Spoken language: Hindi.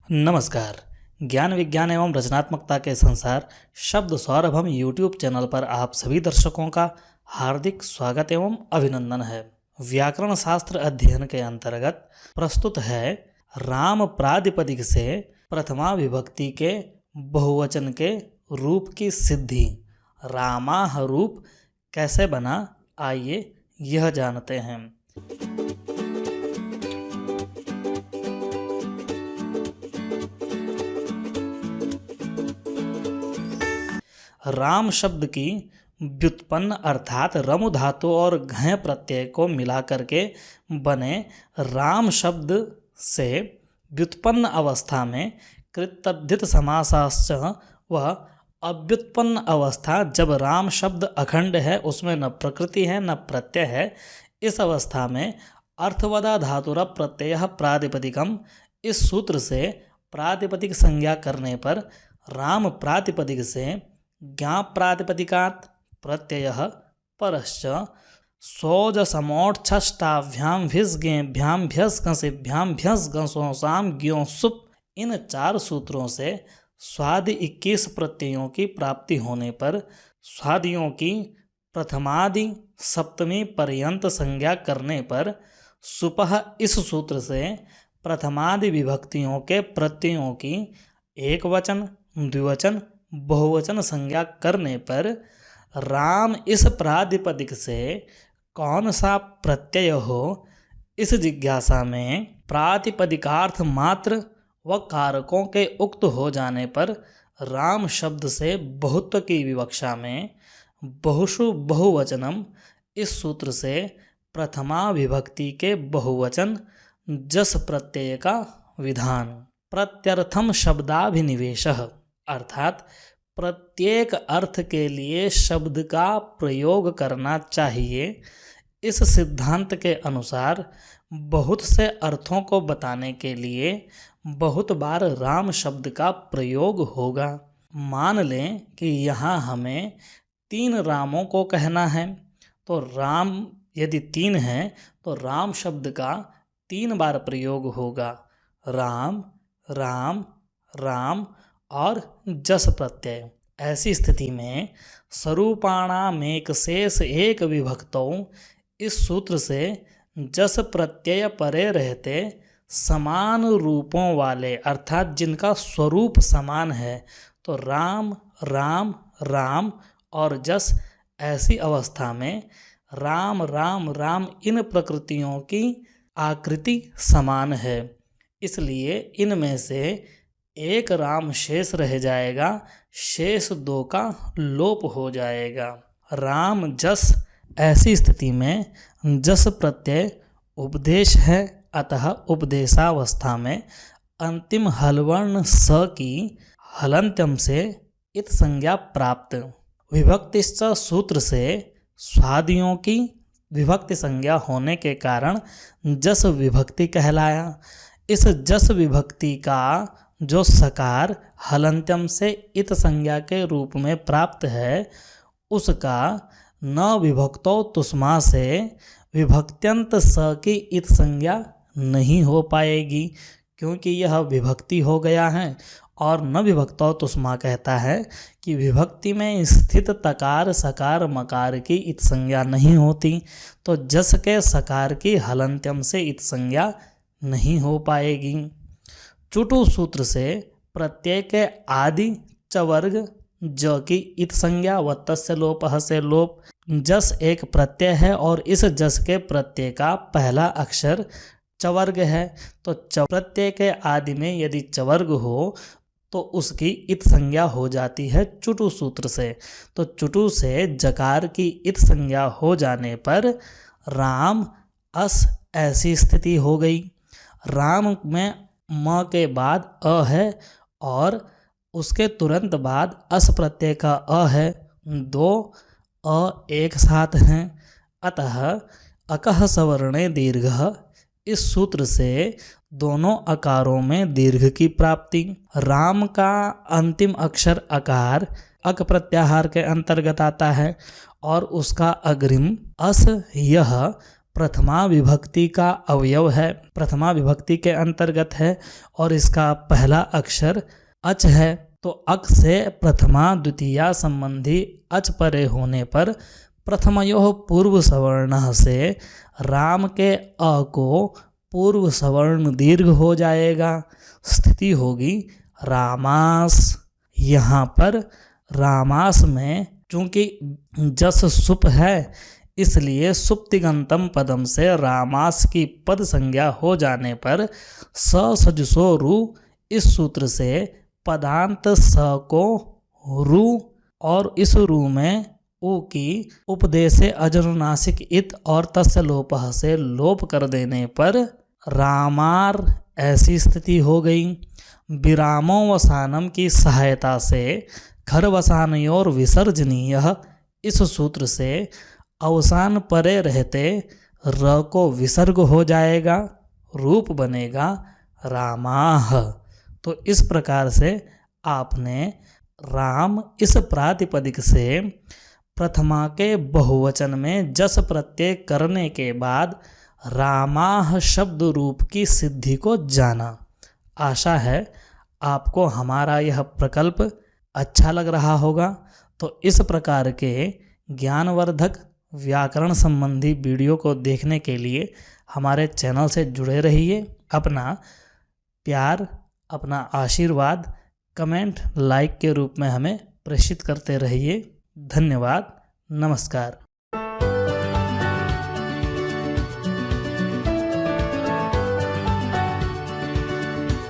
नमस्कार। ज्ञान विज्ञान एवं रचनात्मकता के संसार शब्द सौरभम यूट्यूब चैनल पर आप सभी दर्शकों का हार्दिक स्वागत एवं अभिनंदन है। व्याकरण शास्त्र अध्ययन के अंतर्गत प्रस्तुत है राम प्रातिपदिक से प्रथमा विभक्ति के बहुवचन के रूप की सिद्धि। रामाह रूप कैसे बना, आइए यह जानते हैं। राम शब्द की व्युत्पन्न अर्थात रमु धातु और घय प्रत्यय को मिला करके बने राम शब्द से व्युत्पन्न अवस्था में कृतद्धित समासाश्च व अव्युत्पन्न अवस्था जब राम शब्द अखंड है, उसमें न प्रकृति है न प्रत्यय है, इस अवस्था में अर्थवदा धातुर प्रत्यय प्रातिपदिकम, इस सूत्र से प्रातिपदिक संज्ञा करने पर राम प्रातिपदिक से ज्ञा प्रातिपदिकात् प्रत्ययः परश्च सोजसमोक्षष्टाभ्याम भिस्गेभ्याम भ्यस्गसिभ्याम भ्यस्गसोसाम ज्ञोसुप, इन चार सूत्रों से स्वादि 21 प्रत्ययों की प्राप्ति होने पर स्वादियों की प्रथमादि सप्तमी पर्यंत संज्ञा करने पर सुपह, इस सूत्र से प्रथमादि विभक्तियों के प्रत्ययों की एक वचन, द्विवचन, बहुवचन संज्ञा करने पर राम इस प्रातिपदिक से कौन सा प्रत्यय हो, इस जिज्ञासा में प्रातिपदिकार्थ मात्र व कारकों के उक्त हो जाने पर राम शब्द से बहुत्व की विवक्षा में बहुषु बहुवचनम, इस सूत्र से प्रथमा विभक्ति के बहुवचन जस प्रत्यय का विधान। प्रत्यर्थम शब्दाभिनिवेशः, अर्थात प्रत्येक अर्थ के लिए शब्द का प्रयोग करना चाहिए। इस सिद्धांत के अनुसार बहुत से अर्थों को बताने के लिए बहुत बार राम शब्द का प्रयोग होगा। मान लें कि यहाँ हमें 3 रामों को कहना है, तो राम यदि 3 हैं तो राम शब्द का 3 बार प्रयोग होगा। राम, राम, राम और जस प्रत्यय। ऐसी स्थिति में स्वरूपाणामेक शेष एक विभक्तों, इस सूत्र से जस प्रत्यय परे रहते समान रूपों वाले, अर्थात जिनका स्वरूप समान है, तो राम, राम, राम और जस, ऐसी अवस्था में राम, राम, राम इन प्रकृतियों की आकृति समान है, इसलिए इनमें से एक राम शेष रह जाएगा, शेष 2 का लोप हो जाएगा। राम जस, ऐसी स्थिति में जस प्रत्यय उपदेश है, अतः उपदेशावस्था में अंतिम हलवर्ण स की हलंत्यम से इत संज्ञा प्राप्त। विभक्तिश्च सूत्र से स्वादियों की विभक्ति संज्ञा होने के कारण जस विभक्ति कहलाया। इस जस विभक्ति का जो सकार हलंत्यम से इत संज्ञा के रूप में प्राप्त है, उसका न विभक्तो तुष्मा से विभक्त्यंत स की इत संज्ञा नहीं हो पाएगी, क्योंकि यह विभक्ति हो गया है। और न विभक्तो तुष्मा कहता है कि विभक्ति में स्थित तकार सकार मकार की इत संज्ञा नहीं होती, तो जस के सकार की हलंत्यम से इत संज्ञा नहीं हो पाएगी। चुटु सूत्र से प्रत्यय के आदि च वर्ग ज की इत संज्ञा व तस्य लोपः से लोप। जस एक प्रत्यय है और इस जस के प्रत्यय का पहला अक्षर चवर्ग है, तो प्रत्यय के आदि में यदि चवर्ग हो तो उसकी इत संज्ञा हो जाती है चुटु सूत्र से। तो चुटु से जकार की इत संज्ञा हो जाने पर राम अस, ऐसी स्थिति हो गई। राम में म के बाद अ है और उसके तुरंत बाद अस प्रत्यय का अ है, 2 अ एक साथ हैं, अतः अकः सवर्णे दीर्घः, इस सूत्र से दोनों अकारों में दीर्घ की प्राप्ति। राम का अंतिम अक्षर अकार अक प्रत्याहार के अंतर्गत आता है और उसका अग्रिम अस यह प्रथमा विभक्ति का अवयव है, प्रथमा विभक्ति के अंतर्गत है और इसका पहला अक्षर अच है। तो अक से प्रथमा द्वितीया संबंधी अच परे होने पर प्रथमयोः पूर्व सवर्णः से राम के अ को पूर्व सवर्ण दीर्घ हो जाएगा। स्थिति होगी रामास। यहाँ पर रामास में चूंकि जस सुप है इसलिए सुप्तिगंतम पदम से रामास की पद संज्ञा हो जाने पर स सजुसो रु इस सूत्र से पदांत स को रु और इस रु में उ की उपदेशे अजनुनासिक इत और तस्य लोपः से लोप कर देने पर रामार ऐसी स्थिति हो गई। विरामोवसानम की सहायता से खरवसानयोर विसर्जनीय इस सूत्र से अवसान परे रहते र को विसर्ग हो जाएगा, रूप बनेगा रामाह। तो इस प्रकार से आपने राम इस प्रातिपदिक से प्रथमा के बहुवचन में जस प्रत्यय करने के बाद रामाह शब्द रूप की सिद्धि को जाना। आशा है आपको हमारा यह प्रकल्प अच्छा लग रहा होगा। तो इस प्रकार के ज्ञानवर्धक व्याकरण संबंधी वीडियो को देखने के लिए हमारे चैनल से जुड़े रहिए। अपना प्यार, अपना आशीर्वाद कमेंट, लाइक के रूप में हमें प्रेषित करते रहिए। धन्यवाद। नमस्कार।